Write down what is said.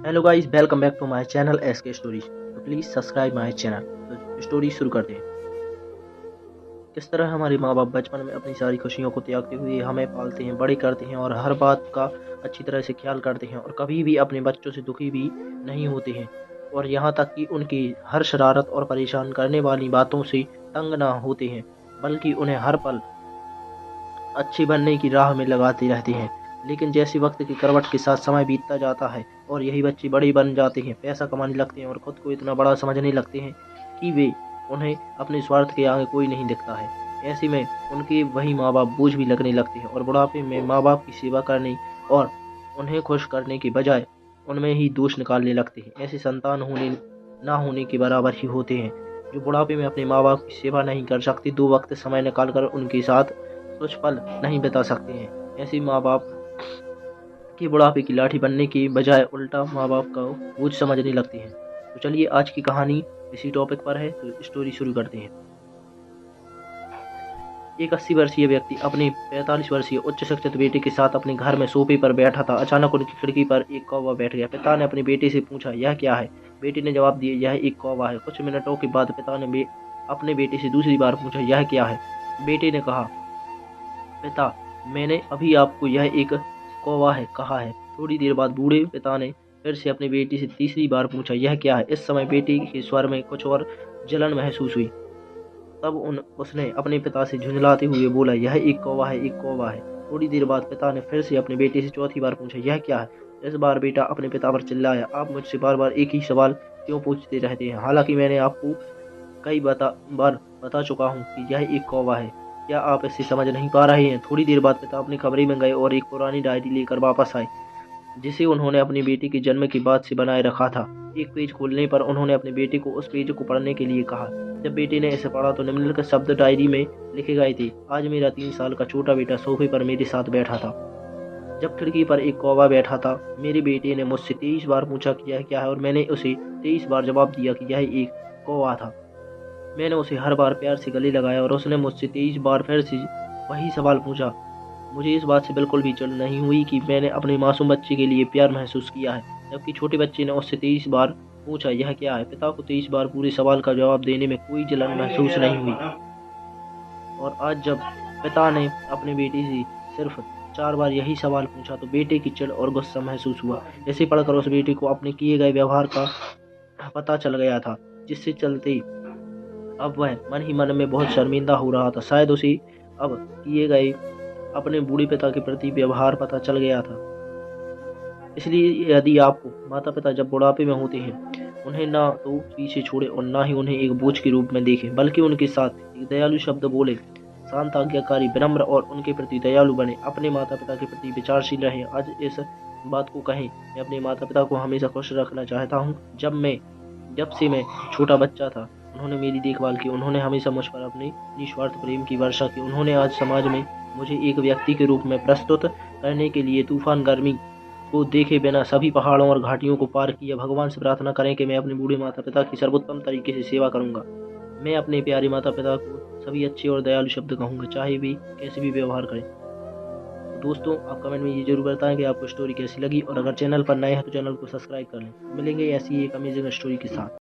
Hello guys, welcome back to my channel SK stories. तो please subscribe my channel. तो story शुरू करते हैं। किस तरह हमारे माँ बाप बचपन में अपनी सारी खुशियों को त्यागते हुए हमें पालते हैं, बड़े करते हैं और हर बात का अच्छी तरह से ख्याल करते हैं और कभी भी अपने बच्चों से दुखी भी नहीं होते हैं। और यहाँ तक कि उनकी हर शरारत और परेशान करने वाली बातों से तंग ना होते हैं, बल्कि उन्हें हर पल अच्छे बनने की राह में लगाते रहते हैं। लेकिन जैसे वक्त की करवट के साथ समय बीतता जाता है और यही बच्चे बड़े बन जाते हैं, पैसा कमाने लगते हैं और खुद को इतना बड़ा समझने लगते हैं कि वे उन्हें अपने स्वार्थ के आगे कोई नहीं दिखता है। ऐसे में उनके वही माँ बाप बोझ भी लगने लगते हैं और बुढ़ापे में माँ बाप की सेवा करने और उन्हें खुश करने के बजाय उनमें ही दोष निकालने लगते हैं। ऐसे संतान होने ना होने के बराबर ही होते हैं, जो बुढ़ापे में अपने माँ बाप की सेवा नहीं कर सकते, दो वक्त समय निकाल कर उनके साथ कुछ पल नहीं बिता सकते हैं। ऐसे माँ बाप की बुढ़ापे की लाठी बनने की बजाय उल्टा माँ बाप का बोझ समझने लगते हैं। तो चलिए, आज की कहानी इसी टॉपिक पर है, तो स्टोरी शुरू करते हैं। एक 80 वर्षीय व्यक्ति अपने 45 वर्षीय उच्च शिक्षित बेटे के साथ अपने घर में सोफे पर बैठा था। अचानक उनकी खिड़की पर एक कौवा बैठ गया। पिता ने अपने बेटे से पूछा, यह क्या है? बेटे ने जवाब दिया, यह एक कौवा है। कुछ मिनटों के बाद पिता ने अपने बेटे से दूसरी बार पूछा, यह क्या है? बेटे ने कहा, पिता, मैंने अभी आपको यह एक कौवा है कहा है। थोड़ी देर बाद बूढ़े पिता ने फिर से अपनी बेटी से तीसरी बार पूछा, यह क्या है? इस समय बेटी के स्वर में कुछ और जलन महसूस हुई। तब उसने अपने पिता से झुंझलाते हुए बोला, यह एक कौवा है, एक कौवा है। थोड़ी देर बाद पिता ने फिर से अपने बेटे से चौथी बार पूछा, यह क्या है? इस बार बेटा अपने पिता पर चिल्लाया, आप मुझसे बार बार एक ही सवाल क्यों पूछते रहते हैं? हालांकि मैंने आपको कई बार बता चुका हूँ कि यह एक कौवा है। क्या आप इसे समझ नहीं पा रहे हैं? थोड़ी देर बाद पिता अपने कमरे में गए और एक पुरानी डायरी लेकर वापस आए, जिसे उन्होंने अपनी बेटी के जन्म के बाद से बनाए रखा था। एक पेज खोलने पर उन्होंने अपने बेटे को उस पेज को पढ़ने के लिए कहा। जब बेटे ने इसे पढ़ा तो निम्नलिखित शब्द डायरी में लिखे गए थे, आज मेरा 3 साल का छोटा बेटा सोफे पर मेरे साथ बैठा था। जब खिड़की पर एक कौवा बैठा था, मेरे बेटे ने मुझसे 23 बार पूछा कि यह क्या है, और मैंने उसे 23 बार जवाब दिया कि यह एक कौवा था। मैंने उसे हर बार प्यार से गले लगाया और उसने मुझसे 23 बार फिर से वही सवाल पूछा। मुझे इस बात से बिल्कुल भी चिढ़ नहीं हुई कि मैंने अपने मासूम बच्चे के लिए प्यार महसूस किया है, जबकि छोटे बच्चे ने उससे 23 बार पूछा, यह क्या है? पिता को 23 बार पूरे सवाल का जवाब देने में कोई जलन महसूस नहीं हुई। और आज जब पिता ने अपने बेटे से सिर्फ 4 बार यही सवाल पूछा तो बेटे की चिढ़ और गुस्सा महसूस हुआ। इसे पढ़कर उस बेटे को अपने किए गए व्यवहार का पता चल गया था, जिससे चलते अब वह मन ही मन में बहुत शर्मिंदा हो रहा था। शायद उसे अब किए गए अपने बूढ़े पिता के प्रति व्यवहार पता चल गया था। इसलिए यदि आपको माता पिता जब बुढ़ापे में होते हैं, उन्हें ना तो पीछे छोड़े और ना ही उन्हें एक बोझ के रूप में देखें, बल्कि उनके साथ एक दयालु शब्द बोले, शांत, आज्ञाकारी, विनम्र और उनके प्रति दयालु बने। अपने माता पिता के प्रति विचारशील रहें। आज इस बात को कहें, मैं अपने माता पिता को हमेशा खुश रखना चाहता हूँ। जब से मैं छोटा बच्चा था, उन्होंने मेरी देखभाल की, उन्होंने हमेशा मुझ पर अपने निस्वार्थ प्रेम की वर्षा की। उन्होंने आज समाज में मुझे एक व्यक्ति के रूप में प्रस्तुत करने के लिए तूफान गर्मी को देखे बिना सभी पहाड़ों और घाटियों को पार किया। भगवान से प्रार्थना करें कि मैं अपने बूढ़े माता पिता की सर्वोत्तम तरीके से सेवा करूंगा। मैं अपने प्यारे माता पिता को सभी अच्छे और दयालु शब्द कहूंगा, चाहे वे कैसे भी व्यवहार करें। तो दोस्तों, आप कमेंट में ये जरूर बताएं कि आपको स्टोरी कैसी लगी, और अगर चैनल पर नए हैं तो चैनल को सब्सक्राइब कर लें। मिलेंगे ऐसी एक अमेजिंग स्टोरी के साथ।